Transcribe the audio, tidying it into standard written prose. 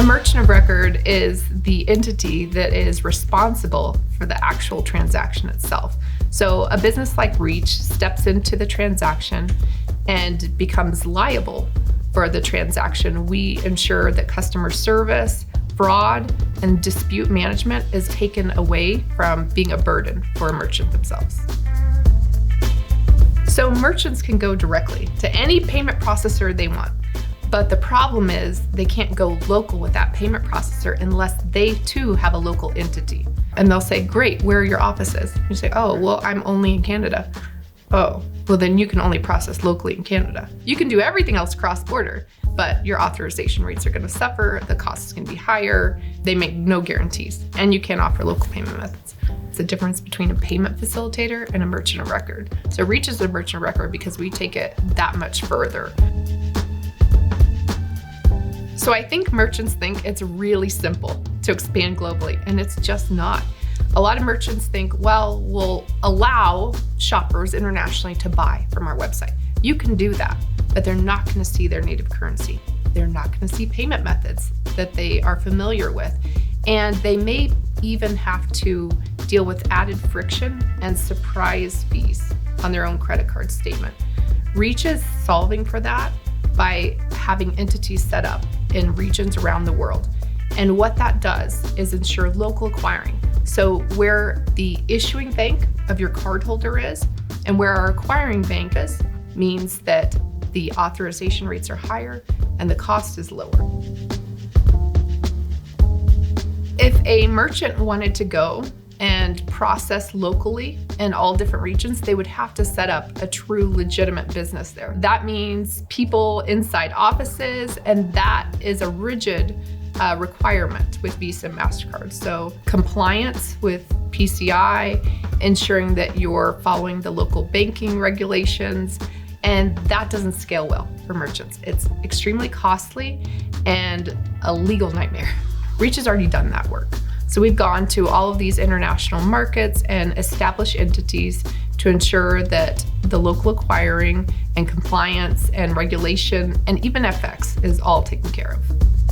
A merchant of record is the entity that is responsible for the actual transaction itself. So a business like Reach steps into the transaction and becomes liable for the transaction. We ensure that customer service, fraud, and dispute management is taken away from being a burden for a merchant themselves. So merchants can go directly to any payment processor they want. But the problem is they can't go local with that payment processor unless they too have a local entity. And they'll say, great, where are your offices? You say, oh, well, I'm only in Canada. Oh, well, then you can only process locally in Canada. You can do everything else cross-border, but your authorization rates are gonna suffer, the cost is gonna be higher, they make no guarantees, and you can't offer local payment methods. It's the difference between a payment facilitator and a merchant of record. So Reach is a merchant of record because we take it that much further. So I think merchants think it's really simple to expand globally, and it's just not. A lot of merchants think, well, we'll allow shoppers internationally to buy from our website. You can do that, but they're not gonna see their native currency. They're not gonna see payment methods that they are familiar with. And they may even have to deal with added friction and surprise fees on their own credit card statement. Reach is solving for that by having entities set up in regions around the world. And what that does is ensure local acquiring. So where the issuing bank of your cardholder is and where our acquiring bank is means that the authorization rates are higher and the cost is lower. If a merchant wanted to go and process locally in all different regions, they would have to set up a true legitimate business there. That means people inside offices, and that is a rigid requirement with Visa and MasterCard. So compliance with PCI, ensuring that you're following the local banking regulations, and that doesn't scale well for merchants. It's extremely costly and a legal nightmare. Reach has already done that work. So we've gone to all of these international markets and established entities to ensure that the local acquiring and compliance and regulation and even FX is all taken care of.